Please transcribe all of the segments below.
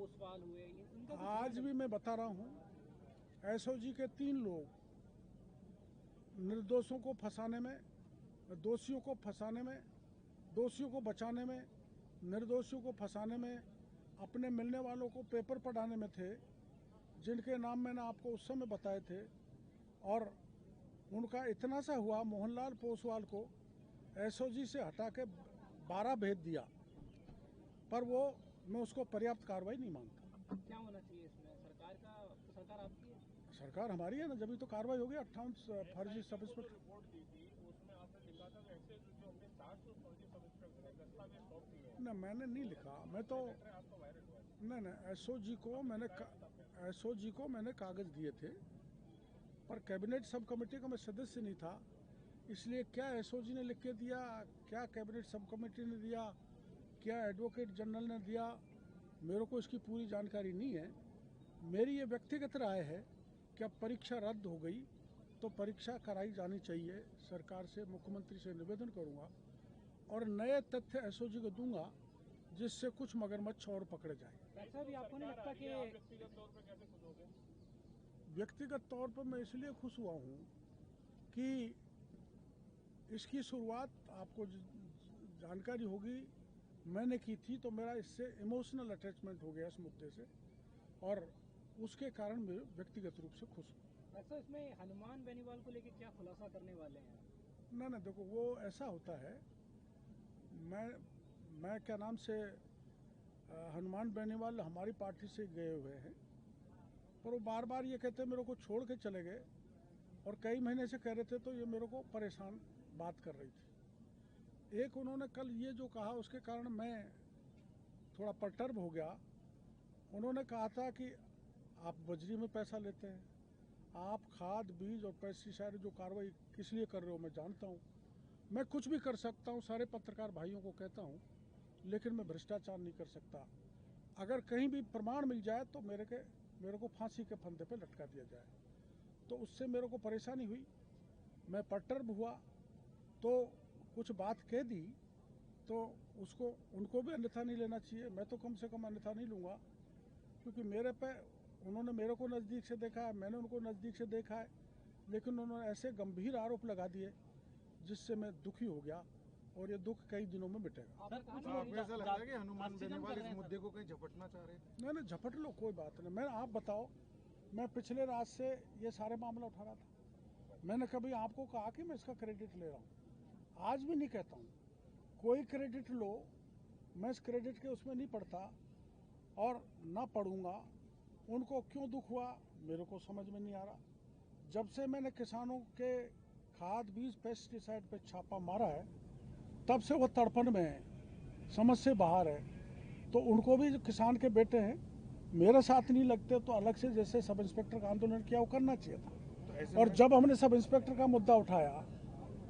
पोसवाल हुए, इनका आज भी मैं बता रहा हूँ, एसओजी के 3 लोग निर्दोषों को फंसाने में, दोषियों को फंसाने में, दोषियों को बचाने में, निर्दोषियों को फंसाने में, अपने मिलने वालों को पेपर पढ़ाने में थे, जिनके नाम मैंने आपको उस समय बताए थे। और उनका इतना सा हुआ, मोहनलाल पोसवाल को एसओजी से हटा के 12 भेज दिया, पर वो मैं उसको पर्याप्त कार्रवाई नहीं मानता। क्या होना चाहिए इसमें? सरकार आपकी है? सरकार हमारी है ना, जब भी तो कार्रवाई होगी। 58 फर्जी सब इंस्पेक्टर। ना मैंने नहीं लिखा, मैं तो नहीं एसओजी को मैंने कागज दिए थे, पर कैबिनेट सब कमेटी का मैं सदस्य नहीं था, इसलिए क्या एसओजी ने लिख के दिया, क्या कैबिनेट सब कमेटी ने दिया, क्या एडवोकेट जनरल ने दिया, मेरे को इसकी पूरी जानकारी नहीं है। मेरी ये व्यक्तिगत राय है कि अब परीक्षा रद्द हो गई तो परीक्षा कराई जानी चाहिए। सरकार से, मुख्यमंत्री से निवेदन करूंगा और नए तथ्य एसओजी को दूंगा, जिससे कुछ मगरमच्छ और पकड़े जाए। ऐसा भी आपको नहीं लगता कि व्यक्तिगत तौर पर मैं इसलिए खुश हुआ हूँ कि इसकी शुरुआत आपको जानकारी होगी मैंने की थी, तो मेरा इससे इमोशनल अटैचमेंट हो गया इस मुद्दे से, और उसके कारण मैं व्यक्तिगत रूप से खुश हूँ। ऐसा इसमें हनुमान बेनीवाल को लेकर क्या खुलासा करने वाले हैं? ना देखो, वो ऐसा होता है, मैं क्या नाम से हनुमान बेनीवाल हमारी पार्टी से गए हुए हैं, पर वो बार बार ये कहते मेरे को छोड़ के चले गए, और कई महीने से कह रहे थे, तो ये मेरे को परेशान बात कर रही थी। एक उन्होंने कल ये जो कहा, उसके कारण मैं थोड़ा परटर्ब हो गया। उन्होंने कहा था कि आप बजरी में पैसा लेते हैं, आप खाद बीज और पेस्टिसाइड जो कार्रवाई किस लिए कर रहे हो मैं जानता हूँ, मैं कुछ भी कर सकता हूँ, सारे पत्रकार भाइयों को कहता हूँ, लेकिन मैं भ्रष्टाचार नहीं कर सकता। अगर कहीं भी प्रमाण मिल जाए तो मेरे को फांसी के फंदे पे लटका दिया जाए। तो उससे मेरे को परेशानी हुई, मैं परटर्ब हुआ, तो कुछ बात कह दी, तो उसको उनको भी अन्यथा नहीं लेना चाहिए, मैं तो कम से कम अन्यथा नहीं लूँगा, क्योंकि मेरे पे उन्होंने मेरे को नज़दीक से देखा है, मैंने उनको नज़दीक से देखा है, लेकिन उन्होंने ऐसे गंभीर आरोप लगा दिए जिससे मैं दुखी हो गया, और ये दुख कई दिनों में मिटेगा। आपको ऐसा लग रहा है कि हनुमान बेनीवाल इस मुद्दे को कहीं झपटना चाह रहे हैं? नहीं, झपट लो, कोई बात नहीं। आप बताओ, मैं पिछले रात से ये सारे मामला उठा रहा था, मैंने कभी आपको कहा कि मैं इसका क्रेडिट ले रहा हूँ? आज भी नहीं कहता हूँ, कोई क्रेडिट लो, मैं इस क्रेडिट के उसमें नहीं पड़ता और ना पढ़ूंगा। उनको क्यों दुख हुआ मेरे को समझ में नहीं आ रहा। जब से मैंने किसानों के खाद बीज पेस्टिसाइड पे छापा मारा है, तब से वो तड़पन में है, समझ से बाहर है। तो उनको भी जो किसान के बेटे हैं, मेरे साथ नहीं लगते, तो अलग से जैसे सब इंस्पेक्टर का आंदोलन किया वो करना चाहिए था। तो और जब हमने सब इंस्पेक्टर का मुद्दा उठाया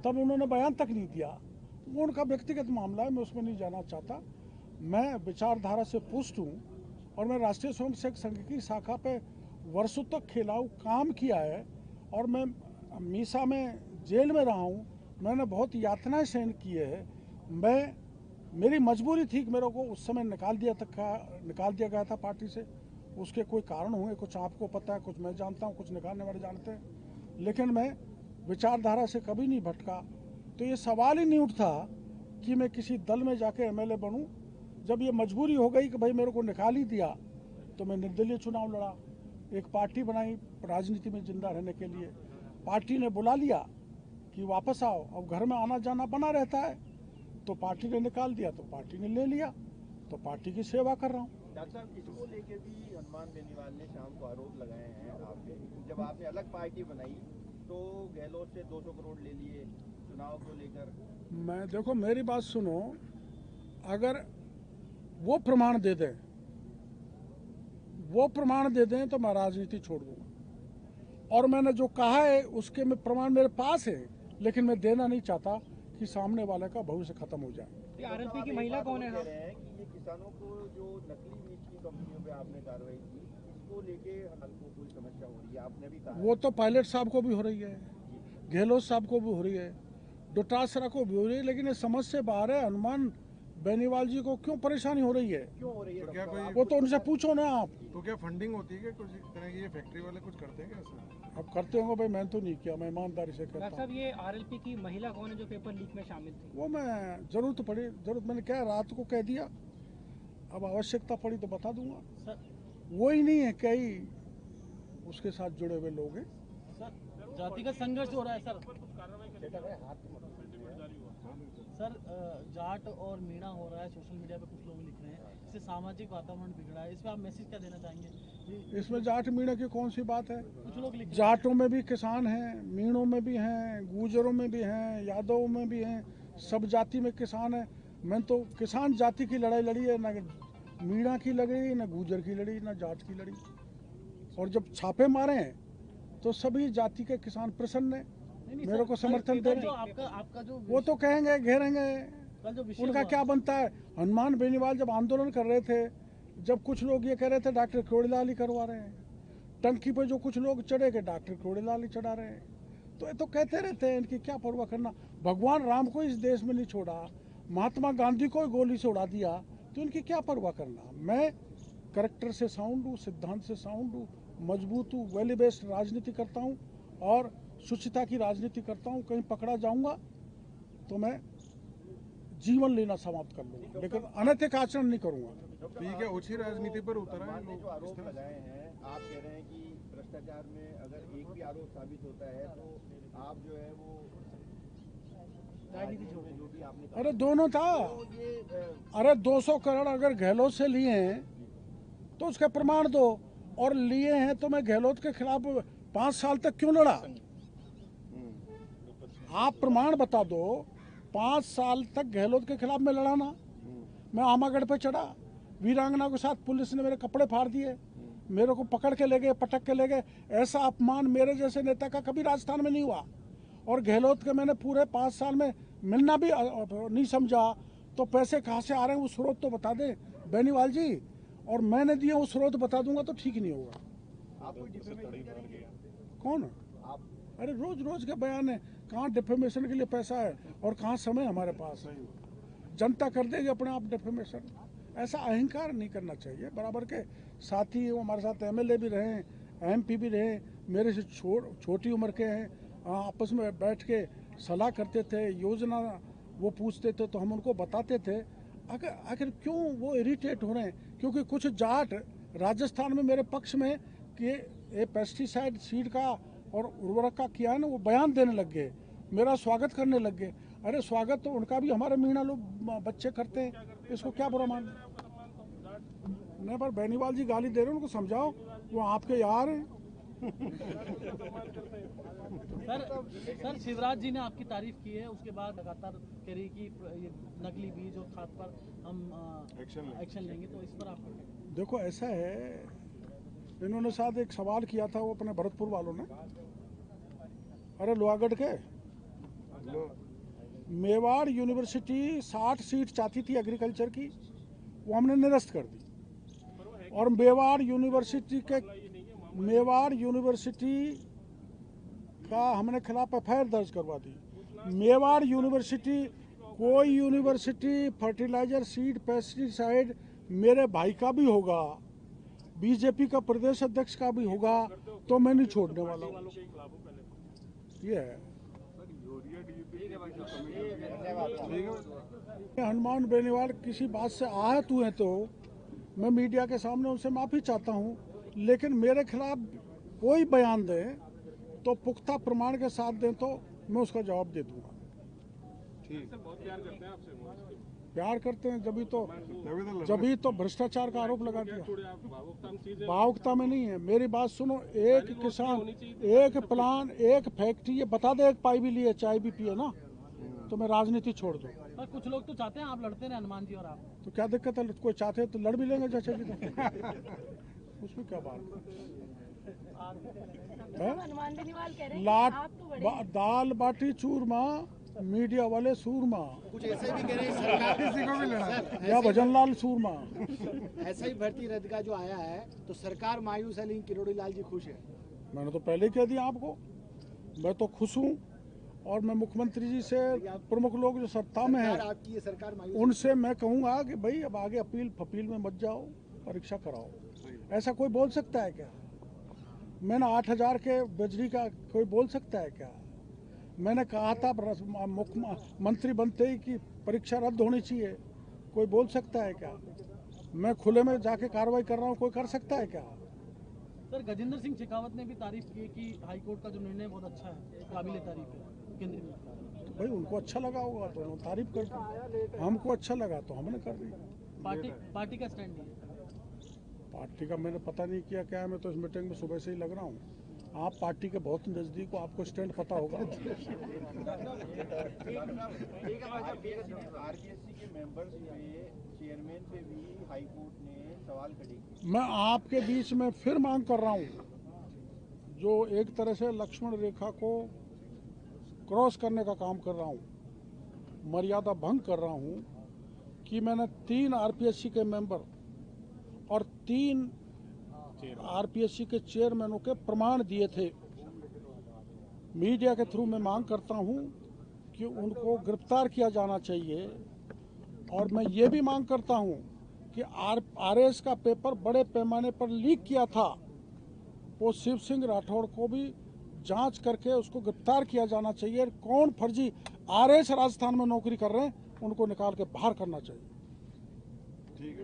तब उन्होंने बयान तक नहीं दिया। वो उनका व्यक्तिगत मामला है, मैं उसमें नहीं जाना चाहता। मैं विचारधारा से पुष्ट हूँ, और मैं राष्ट्रीय स्वयंसेवक संघ की शाखा पे वर्षों तक खिलाऊ काम किया है, और मैं मीसा में जेल में रहा हूँ, मैंने बहुत यातनाएं सहन की है। मेरी मजबूरी थी कि मेरे को उस समय निकाल दिया गया था पार्टी से। उसके कोई कारण होंगे, कुछ आपको पता है, कुछ मैं जानता हूँ, कुछ निकालने वाले जानते हैं, लेकिन मैं विचारधारा से कभी नहीं भटका। तो ये सवाल ही नहीं उठता कि मैं किसी दल में जाके एमएलए बनूं। जब ये मजबूरी हो गई कि भाई मेरे को निकाल ही दिया, तो मैं निर्दलीय चुनाव लड़ा, एक पार्टी बनाई राजनीति में जिंदा रहने के लिए। पार्टी ने बुला लिया कि वापस आओ, अब घर में आना जाना बना रहता है, तो पार्टी ने निकाल दिया, तो पार्टी ने ले लिया, तो पार्टी की सेवा कर रहा हूँ। डॉक्टर साहब, इसको लेके भी हनुमान बेनीवाल ने शाम को आरोप लगाए हैं आप पे। जब आपने अलग पार्टी बनाई तो गहलोत से 200 करोड़ ले लिए चुनाव को लेकर। मैं देखो, मेरी बात सुनो, अगर वो प्रमाण दे दें तो मैं राजनीति छोड़ दूंगा। और मैंने जो कहा है उसके में प्रमाण मेरे पास है, लेकिन मैं देना नहीं चाहता कि सामने वाले का भविष्य खत्म हो जाए। आरएलपी की महिला कौन है? कह रहे हैं कि ये किसानों को जो नकली बीज की कंपनियों पे आपने कार्रवाई की, इसको लेके हमको कोई समस्या हो रही है, आपने भी कहा। वो तो पायलट साहब को भी हो रही है, गहलोत साहब को भी हो रही है, डोटासरा को भी हो रही है, लेकिन ये समझ से बाहर है। हनुमान बेनीवाल जी को क्यों परेशानी हो रही है? क्यों हो रही है तो क्या डॉक्टर? कोई वो तो उनसे पूछो ना आप। तो क्या फंडिंग होती है क्या कुछ तरह की? ये फैक्ट्री वाले कुछ करते हैं क्या ऐसा? अब करते होंगे भाई, मैं तो नहीं किया, मैं ईमानदारी से कहता डॉक्टर हूँ। साहब, ये आरएलपी की महिला कौन है जो पेपर लीक में शामिल थी? वो मैं जरूरत पड़ी, जरूरत मैंने क्या रात को कह दिया, अब आवश्यकता पड़ी तो बता दूंगा। सर वो ही नहीं है, कई उसके साथ जुड़े हुए लोग हैं। सर जातिगत संघर्ष हो रहा है सर। सर जाट और मीणा हो रहा है, सोशल मीडिया पे कुछ लोग लिख रहे हैं, इससे सामाजिक वातावरण बिगड़ा है। इस पर आप मैसेज क्या देना चाहेंगे? इसमें जाट मीणा की कौन सी बात है? कुछ लोग लिख रहे हैं। जाटों में भी किसान हैं, मीणों में भी हैं, गुजरों में भी हैं, यादवों में भी हैं, सब जाति में किसान है। मैं तो किसान जाति की लड़ाई लड़ी है, ना मीणा की लड़ी, ना गुजर की लड़ी, ना जाट की लड़ी। और जब छापे मारे हैं तो सभी जाति के किसान प्रसन्न हैं, नहीं, मेरे को समर्थन दे रहे जो हैं। आपका जो वो तो कहेंगे, घेरेंगे, कल जो विषय उनका हुआ- क्या बनता है। हनुमान बेनीवाल जब आंदोलन कर रहे थे, जब कुछ लोग ये कह रहे थे डॉक्टर क्रोड़ीलाल ही करवा रहे हैं, टंकी पे जो कुछ लोग चढ़े के डॉक्टर क्रोड़ीलाल ही चढ़ा रहे हैं, तो ये तो कहते रहते हैं, इनकी क्या परवाह करना। भगवान राम को इस देश में नहीं छोड़ा, महात्मा गांधी को गोली से उड़ा दिया, तो इनकी क्या परवाह करना। मैं करेक्टर से साउंड हूँ, सिद्धांत से साउंड हूँ, मजबूत हूँ, वैल्यू बेस्ड राजनीति करता हूँ और शुचिता की राजनीति करता हूँ। कहीं पकड़ा जाऊंगा तो मैं जीवन लेना समाप्त कर लूंगा, लेकिन अनैतिक आचरण नहीं करूंगा। तो ये क्या ओछी राजनीति पर उतर आए आपने लोग जो इस आरोप तरह से? लगाए हैं, आप कह रहे हैं कि भ्रष्टाचार में अगर एक भी आरोप साबित होता है तो आप जो है वो राजनीति छोड़ जो भी आपने कहा। अरे दोनों था। तो ये अरे 200 करोड़ अगर गहलोत से लिए हैं तो उसके प्रमाण दो, और लिए हैं तो मैं गहलोत के खिलाफ 5 साल तक क्यों लड़ा? आप प्रमाण बता दो। 5 साल तक गहलोत के खिलाफ मैं लड़ा ना। मैं आमागढ़ पे चढ़ा, वीरांगना के साथ पुलिस ने मेरे कपड़े फाड़ दिए, मेरे को पकड़ के ले गए, पटक के ले गए। ऐसा अपमान मेरे जैसे नेता का कभी राजस्थान में नहीं हुआ। और गहलोत के मैंने पूरे 5 साल में मिलना भी नहीं समझा। तो पैसे कहाँ से आ रहे हैं वो स्रोत तो बता दें बेनीवाल जी, और मैंने दिए वो स्रोत बता दूंगा तो ठीक नहीं होगा। आप कोई डिफेमेशन करेंगे? कौन? आप अरे रोज रोज के बयान है, कहाँ डिफेमेशन के लिए पैसा है और कहाँ समय हमारे पास है। जनता कर देगी अपने आप डिफेमेशन। ऐसा अहंकार नहीं करना चाहिए। बराबर के साथी वो हमारे साथ एमएलए भी रहे, एमपी भी रहे, मेरे से छोटी उम्र के हैं, आपस में बैठ के सलाह करते थे, योजना वो पूछते थे तो हम उनको बताते थे। आखिर क्यों वो इरिटेट हो रहे हैं? क्योंकि कुछ जाट राजस्थान में मेरे पक्ष में कि ये पेस्टिसाइड सीड का और उर्वरक का किया है ना, वो बयान देने लग गए, मेरा स्वागत करने लग गए। अरे स्वागत तो उनका भी हमारे मीणा लोग बच्चे करते हैं, इसको क्या बुरा मान? नहीं, पर बेनीवाल जी गाली दे रहे हैं, उनको समझाओ, वो आपके यार हैं। सर शिवराज जी ने आपकी तारीफ की है, उसके बाद लगातार कह रही कि ये नकली बीज और खाद पर हम एक्शन लेंगे, तो इस पर आप देखो ऐसा है, इन्होंने साथ एक सवाल किया था वो अपने भरतपुर वालों ने। अरे लोहागढ़ के मेवाड़ यूनिवर्सिटी 60 सीट चाहती थी एग्रीकल्चर की, वो हमने निरस्त कर दी। और मेवाड़ यूनिवर्सिटी का हमने खिलाफ एफआईआर दर्ज करवा दी। मेवाड़ यूनिवर्सिटी, कोई यूनिवर्सिटी फर्टिलाइजर सीड पेस्टिसाइड मेरे भाई का भी होगा, बीजेपी का प्रदेश अध्यक्ष का भी होगा, तो मैं नहीं छोड़ने वाला हूँ। ये है। हनुमान बेनीवाल किसी बात से आहत हुए तो मैं मीडिया के सामने उनसे माफ़ी चाहता हूँ, लेकिन मेरे खिलाफ कोई बयान दे तो पुख्ता प्रमाण के साथ दें तो मैं उसका जवाब दे दूंगा। प्यार करते हैं जभी तो भ्रष्टाचार का आरोप लगा दिया। भावुकता में नहीं है, मेरी बात सुनो। एक किसान, एक प्लान, एक फैक्ट्री, ये बता दे एक पाई भी लिए, चाय भी पिए ना, तो मैं राजनीति छोड़ दूँ। पर कुछ लोग तो चाहते हैं आप लड़ते रहे हनुमान जी और आप, तो क्या दिक्कत है? कोई चाहते हैं तो लड़ भी लेंगे जैसे भी, उसमें क्या बात है? हनुमान बेनीवाल कह रहे हैं लाट आप तो बड़े दाल बाटी चूरमा, मीडिया वाले सूरमा, कुछ ऐसे भी कह रहे हैं सरकार किसी को भी लड़ा। या भजनलाल सूरमा। ऐसा ही भर्ती रद्द का जो आया है तो सरकार मायूस है, लेकिन किरोड़ी लाल जी खुश है। मैंने तो पहले ही कह दिया आपको, मैं तो खुश हूँ। और मैं मुख्यमंत्री जी से प्रमुख लोग जो सत्ता में हैं आपकी ये सरकार मायूस उनसे मैं कहूँगा कि भाई अब आगे अपील फपील में मत जाओ, परीक्षा कराओ। ऐसा कोई बोल सकता है क्या? मैंने 8,000 के बिजली का कोई बोल सकता है क्या? मैंने कहा था मुख्यमंत्री बनते ही कि परीक्षा रद्द होनी चाहिए, कोई बोल सकता है क्या? मैं खुले में जाके कार्रवाई कर रहा हूँ, कोई कर सकता है क्या? सर गजेंद्र सिंह शेखावत ने भी तारीफ की है कि हाईकोर्ट का जो निर्णय बहुत अच्छा है, काबिले तारीफ है केंद्रीय सरकार। तो भाई उनको अच्छा लगा होगा तो उन्होंने तारीफ कर दी, हमको अच्छा लगा तो हमने कर दी। पार्टी का स्टैंड है? पार्टी का मैंने पता नहीं किया क्या है, मैं तो इस मीटिंग में सुबह से ही लग रहा हूँ। आप पार्टी के बहुत नज़दीक हो, आपको स्टैंड पता होगा। आरपीएससी के मेंबर्स पे चेयरमैन पे भी हाई कोर्ट ने सवाल खड़े किए। मैं आपके बीच में फिर मांग कर रहा हूँ, जो एक तरह से लक्ष्मण रेखा को क्रॉस करने का काम कर रहा हूँ, मर्यादा भंग कर रहा हूँ, कि मैंने 3 आरपीएससी के मेंबर और 3 आरपीएससी के चेयरमैनों के प्रमाण दिए थे। मीडिया के थ्रू मैं मांग करता हूं कि उनको गिरफ्तार किया जाना चाहिए। और मैं ये भी मांग करता हूं कि आरएस का पेपर बड़े पैमाने पर लीक किया था, वो शिव सिंह राठौड़ को भी जांच करके उसको गिरफ्तार किया जाना चाहिए। कौन फर्जी आरएस राजस्थान में नौकरी कर रहे हैं उनको निकाल के बाहर करना चाहिए। ठीक है।